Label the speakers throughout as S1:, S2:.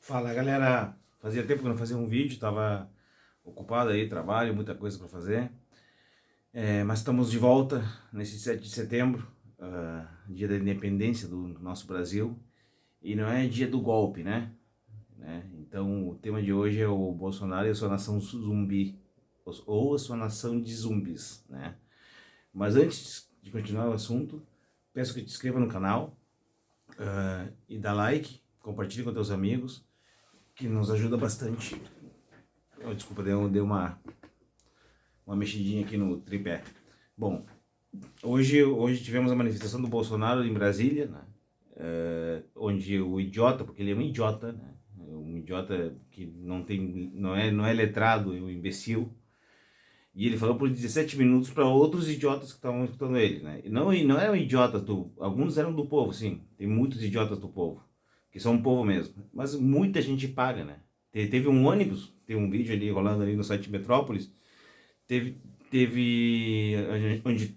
S1: Fala galera, fazia tempo que eu não fazia um vídeo, tava ocupado aí, trabalho, muita coisa para fazer, mas estamos de volta nesse 7 de setembro, dia da independência do nosso Brasil, e não é dia do golpe, né? Então o tema de hoje é o Bolsonaro e a sua nação zumbi, ou a sua nação de zumbis, né? Mas antes de continuar o assunto, peço que te inscreva no canal, e dá like, compartilhe com teus amigos, que nos ajuda bastante. Oh, desculpa, deu uma mexidinha aqui no tripé. Bom, hoje tivemos a manifestação do Bolsonaro em Brasília, né? Onde o idiota, porque ele é um idiota, né? Um idiota que não é letrado, é um imbecil. E ele falou por 17 minutos para outros idiotas que estavam escutando ele, né? E não eram idiotas alguns eram do povo, sim. Tem muitos idiotas do povo, que são um povo mesmo. Mas muita gente paga, né? Teve um ônibus, tem um vídeo ali rolando ali no site Metrópolis, teve onde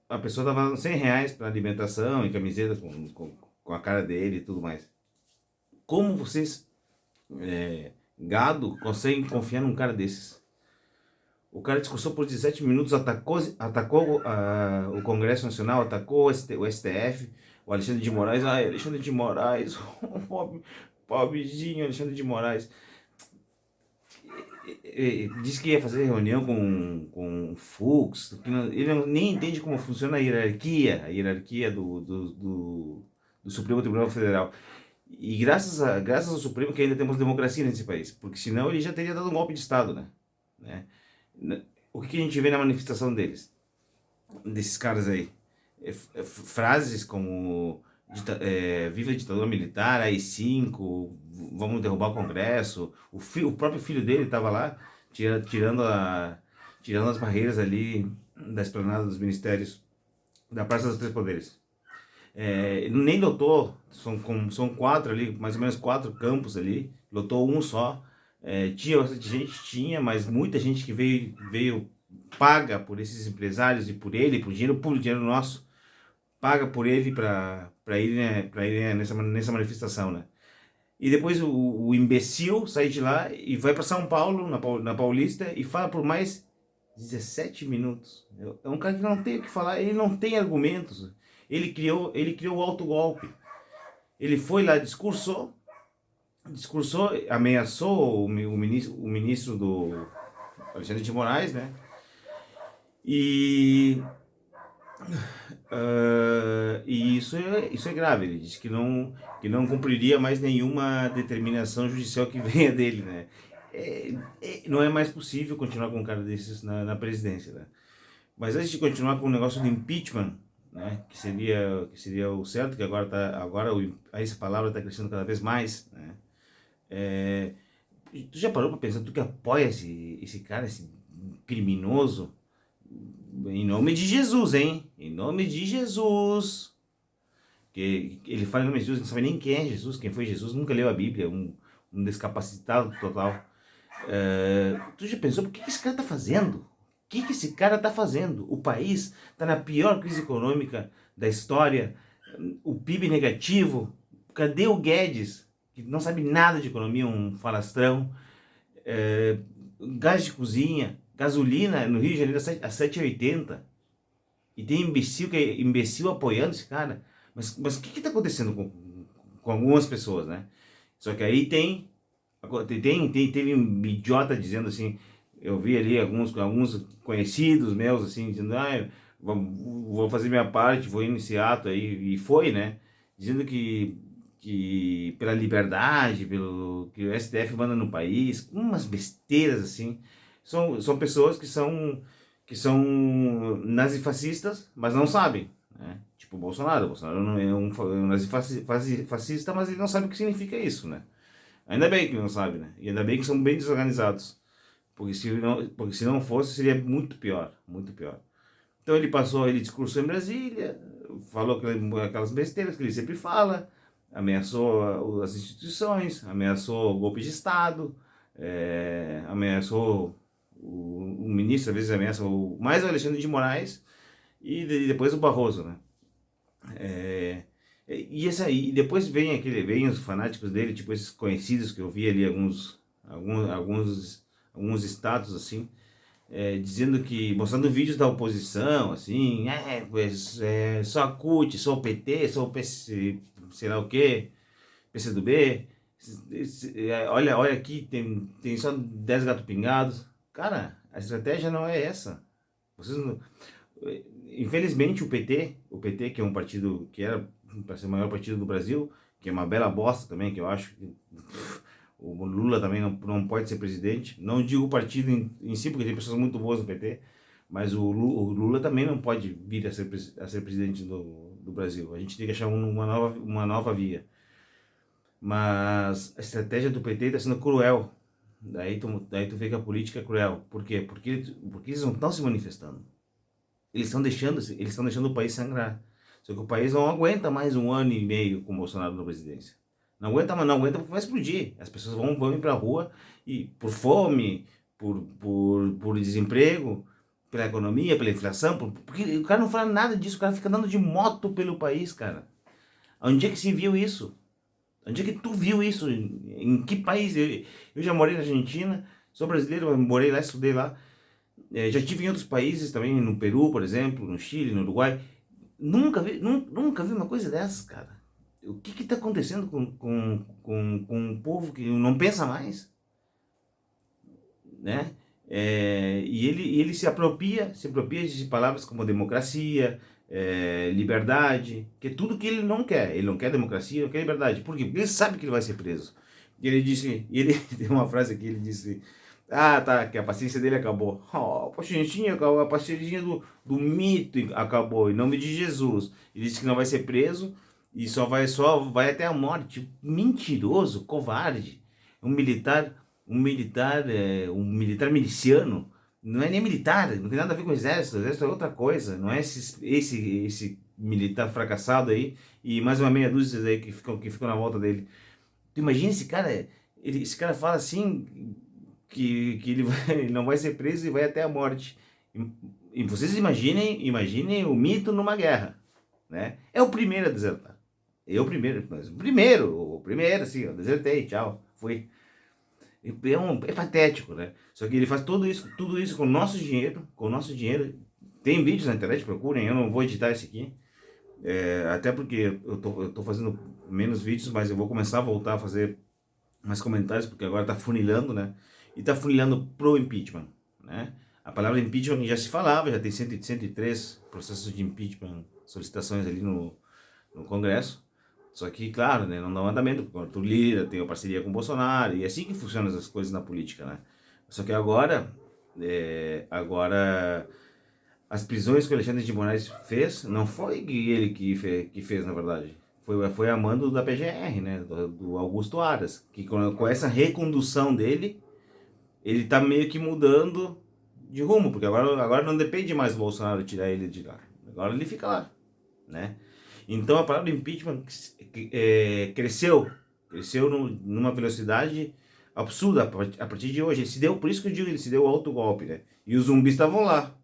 S1: a pessoa dava R$ 100 para alimentação e camiseta com a cara dele e tudo mais. Como vocês, gado, conseguem confiar num cara desses? O cara discursou por 17 minutos, atacou o Congresso Nacional, atacou o STF, o Alexandre de Moraes. Ai, Alexandre de Moraes, pobrezinho Alexandre de Moraes. Disse que ia fazer reunião com o Fux, ele nem entende como funciona a hierarquia do Supremo Tribunal Federal. E graças ao Supremo que ainda temos democracia nesse país, porque senão ele já teria dado um golpe de Estado, né? O que a gente vê na manifestação desses caras aí? Frases como viva a ditadura militar, AI-5, vamos derrubar o Congresso. O próprio filho dele estava lá tirando, tirando as barreiras ali da esplanada dos ministérios, da Praça dos Três Poderes. Nem lotou, são quatro ali, mais ou menos quatro campos ali, lotou um só. Tinha bastante gente, tinha, mas muita gente que veio paga por esses empresários e por ele, por dinheiro público, dinheiro nosso, paga por ele para ir, né, nessa manifestação, né? E depois o imbecil sai de lá e vai para São Paulo, na Paulista, e fala por mais 17 minutos. É um cara que não tem o que falar, ele não tem argumentos. Ele criou o autogolpe. Ele foi lá, discursou, ameaçou o ministro do Alexandre de Moraes, né? E, e isso é grave. Ele disse que não cumpriria mais nenhuma determinação judicial que venha dele, né? Não é mais possível continuar com um cara desses na presidência, né? Mas antes de continuar com o negócio do impeachment, né, que seria o certo, que agora essa palavra está crescendo cada vez mais, né? É, Tu já parou para pensar, tu que apoia esse cara, esse criminoso, em nome de Jesus, hein? Em nome de Jesus. Que ele fala em nome de Jesus, não sabe nem quem é Jesus, quem foi Jesus, nunca leu a Bíblia, um descapacitado total. Tu já pensou, por que esse cara tá fazendo? O que esse cara tá fazendo? O país tá na pior crise econômica da história, o PIB negativo. Cadê o Guedes, que não sabe nada de economia, um falastrão? Gás de cozinha, gasolina no Rio de Janeiro a 7,80. E tem imbecil apoiando esse cara. Mas o que está acontecendo com algumas pessoas, né? Só que aí teve um idiota dizendo assim, eu vi ali alguns conhecidos meus assim, dizendo, eu vou fazer minha parte, vou ir nesse ato aí, e foi, né? Dizendo que pela liberdade, pelo que o STF manda no país, umas besteiras assim. São pessoas que são nazifascistas, mas não sabem, né? Tipo o Bolsonaro. O Bolsonaro não é um nazifascista, mas ele não sabe o que significa isso, né? Ainda bem que ele não sabe, né? E ainda bem que são bem desorganizados. Porque se não fosse, seria muito pior, muito pior. Então ele discursou em Brasília, falou aquelas besteiras que ele sempre fala, ameaçou as instituições, ameaçou o golpe de Estado, ameaçou o ministro, às vezes ameaça mais o Alexandre de Moraes e depois o Barroso, né? E depois vem os fanáticos dele, tipo esses conhecidos que eu vi ali, alguns estados assim, dizendo que, mostrando vídeos da oposição, assim, pois, só a CUT, só o PT, só o PC, sei lá o que, PCdoB, olha aqui, tem só 10 gato pingados. Cara, a estratégia não é essa. Vocês não, infelizmente o PT que é um partido que era para ser o maior partido do Brasil, que é uma bela bosta também, que eu acho que o Lula também não pode ser presidente. Não digo o partido em si, porque tem pessoas muito boas no PT, mas o Lula também não pode vir a ser presidente do Brasil. A gente tem que achar uma nova via. Mas a estratégia do PT está sendo cruel. Daí tu vê que a política é cruel. Por quê? Porque eles não estão se manifestando. Eles estão deixando o país sangrar. Só que o país não aguenta mais 1 ano e meio com o Bolsonaro na presidência. Não aguenta, mas não aguenta porque vai explodir. As pessoas vão ir pra rua e por fome, por desemprego, pela economia, pela inflação, porque o cara não fala nada disso, o cara fica andando de moto pelo país, cara. Onde é que se viu isso? Onde é que tu viu isso? Em que país? Eu já morei na Argentina, sou brasileiro, mas morei lá, estudei lá. Já estive em outros países também, no Peru, por exemplo, no Chile, no Uruguai. Nunca vi uma coisa dessas, cara. O que está acontecendo com um povo que não pensa mais, né? E ele se apropria de palavras como democracia, liberdade, que é tudo que ele não quer. Ele não quer democracia, não quer liberdade. Por quê? Porque ele sabe que ele vai ser preso. E ele tem uma frase aqui, ele disse, tá, que a paciência dele acabou. A paciência acabou, a paciência do mito acabou, em nome de Jesus. Ele disse que não vai ser preso e só vai até a morte. Mentiroso, covarde. Um militar miliciano. Não é nem militar, não tem nada a ver com o exército é outra coisa. Não é esse militar fracassado aí e mais uma meia dúzia aí que ficam na volta dele. Tu imagina esse cara, esse cara fala assim que ele não vai ser preso e vai até a morte. E vocês imaginem o mito numa guerra, né? É o primeiro a desertar. O primeiro, assim, eu desertei, tchau, fui. É patético, né? Só que ele faz tudo isso com o nosso dinheiro, Tem vídeos na internet, procurem, eu não vou editar esse aqui. Até porque eu tô fazendo menos vídeos, mas eu vou começar a voltar a fazer mais comentários, porque agora tá funilando, né? E tá funilando pro impeachment, né? A palavra impeachment já se falava, já tem 103 processos de impeachment, solicitações ali no Congresso. Só que, claro, né, não dá um andamento, porque o Arthur Lira tem uma parceria com o Bolsonaro, e é assim que funcionam as coisas na política, né? Só que agora as prisões que o Alexandre de Moraes fez, não foi ele que fez, na verdade. Foi a mando da PGR, né, do Augusto Aras, que com essa recondução dele, ele tá meio que mudando de rumo, porque agora não depende mais do Bolsonaro tirar ele de lá. Agora ele fica lá, né? Então a palavra impeachment cresceu numa velocidade absurda a partir de hoje. Por isso que eu digo, ele se deu autogolpe, né? E os zumbis estavam lá.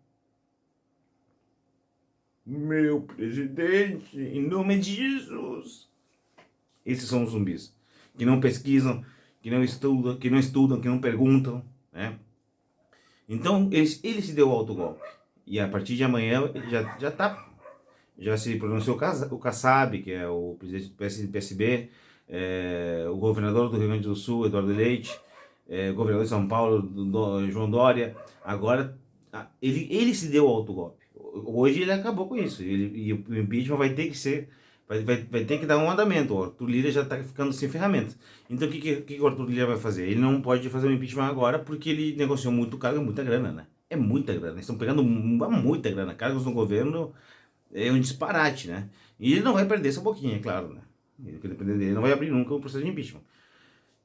S1: Meu presidente, em nome de Jesus. Esses são os zumbis. Que não pesquisam, que não estudam, que não perguntam, né? Então, ele se deu autogolpe. E a partir de amanhã já se pronunciou o Kassab, que é o presidente do PSB, o governador do Rio Grande do Sul, Eduardo Leite, o governador de São Paulo, João Dória. Agora, ele se deu autogolpe. Hoje ele acabou com isso. E o impeachment vai ter que ser. Vai ter que dar um andamento. O Arthur Lira já está ficando sem ferramentas. Então o que o Arthur Lira vai fazer? Ele não pode fazer o impeachment agora porque ele negociou muito cargo, muita grana, né? É muita grana. Eles estão pegando muita grana. Cargos no governo é um disparate, né? E ele não vai perder essa boquinha, é claro, né? Dependendo dele, não vai abrir nunca o processo de impeachment.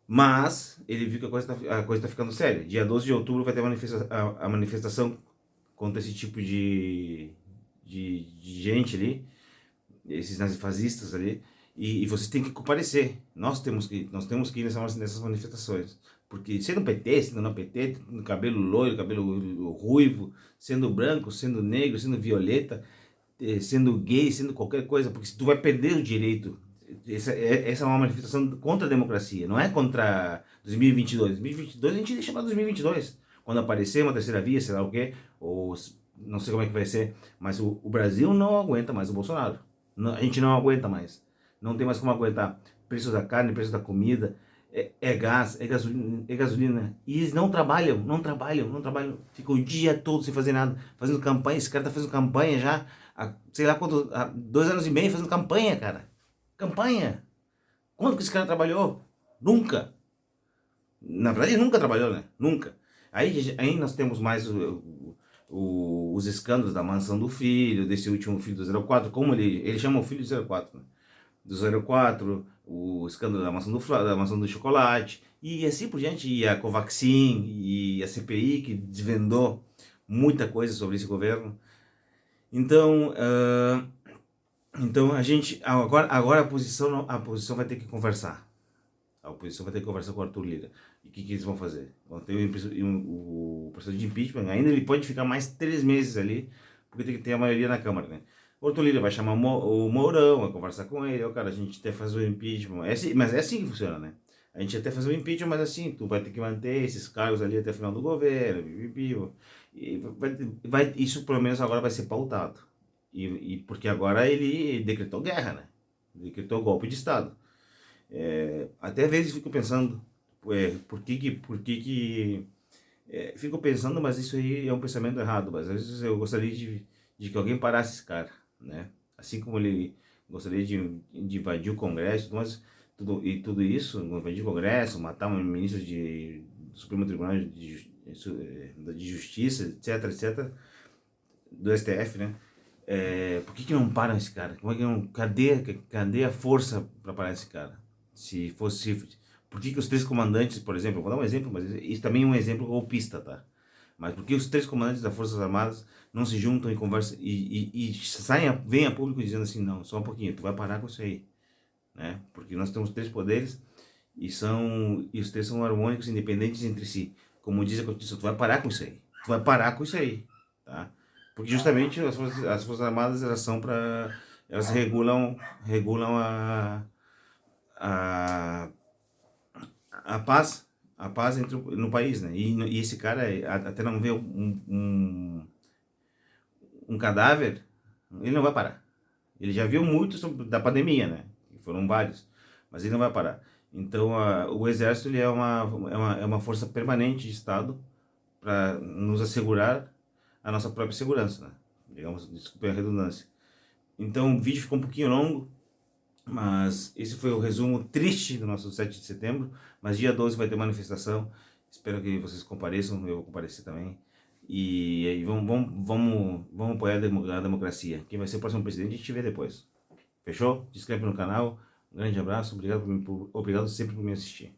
S1: Mas ele viu que a coisa tá ficando séria. Dia 12 de outubro vai ter a manifestação contra esse tipo de gente ali, esses nazifascistas ali, e vocês têm que comparecer. Nós temos que ir nessas manifestações. Porque sendo PT, sendo não PT, cabelo loiro, cabelo ruivo, sendo branco, sendo negro, sendo violeta, sendo gay, sendo qualquer coisa, porque se tu vai perder o direito. Essa é uma manifestação contra a democracia, não é contra 2022. 2022 a gente deixa para 2022, quando aparecer uma terceira via, sei lá o quê, ou não sei como é que vai ser, mas o Brasil não aguenta mais o Bolsonaro. A gente não aguenta mais. Não tem mais como aguentar. Preço da carne, preço da comida, é gás, é gasolina. E eles não trabalham, não trabalham, não trabalham. Ficam o dia todo sem fazer nada, fazendo campanha. Esse cara tá fazendo campanha já há, sei lá quanto, há 2 anos e meio fazendo campanha, cara. Campanha. Quando que esse cara trabalhou? Nunca. Na verdade, ele nunca trabalhou, né? Nunca. Aí nós temos mais os escândalos da mansão do filho, desse último filho do 04, como ele chama o filho de 04, né? Do 04, o escândalo da da mansão do chocolate, e assim por diante, e a Covaxin, e a CPI, que desvendou muita coisa sobre esse governo. Então, então a gente, agora a posição vai ter que conversar. A oposição vai ter que conversar com o Arthur Lira. E o que eles vão fazer? Vão ter o processo de impeachment. Ainda ele pode ficar mais 3 meses ali, porque tem que ter a maioria na Câmara, né? O Arthur Lira vai chamar o Mourão, vai conversar com ele. Ó, cara, a gente até fazer o impeachment. Mas é assim que funciona, né? A gente até fazer o impeachment, mas assim, tu vai ter que manter esses cargos ali até o final do governo. E isso pelo menos agora vai ser pautado. E porque agora ele decretou guerra, né? Decretou golpe de Estado. Até às vezes fico pensando, fico pensando, mas isso aí é um pensamento errado, mas às vezes eu gostaria de que alguém parasse esse cara, né? Assim como ele gostaria de invadir o Congresso, mas tudo isso, invadir o Congresso, matar um ministro do Supremo Tribunal de Justiça, etc, etc, do STF, né? Por que não param esse cara? Como é que não, cadê a força para parar esse cara? Se fosse. Por que os três comandantes, por exemplo, eu vou dar um exemplo, mas isso também é um exemplo golpista, tá? Mas por que os três comandantes das Forças Armadas não se juntam e conversam e vêm a público dizendo assim, não, só um pouquinho, tu vai parar com isso aí, né? Porque nós temos três poderes e os três são harmônicos, independentes entre si. Como diz a Constituição, tu vai parar com isso aí. Tu vai parar com isso aí, tá? Porque justamente as Forças Armadas, elas são para... Elas regulam a, a paz no país, né? E esse cara, até não ver um cadáver, ele não vai parar. Ele já viu muito da pandemia, né? Foram vários, mas ele não vai parar. Então, o Exército ele é uma força permanente de Estado para nos assegurar a nossa própria segurança, né? Digamos, desculpe a redundância. Então, o vídeo ficou um pouquinho longo, mas esse foi o resumo triste do nosso 7 de setembro. Mas dia 12 vai ter manifestação. Espero que vocês compareçam, eu vou comparecer também. E aí vamos apoiar a democracia. Quem vai ser o próximo presidente a gente vê depois. Fechou? Se inscreve no canal. Um grande abraço. Obrigado sempre por me assistir.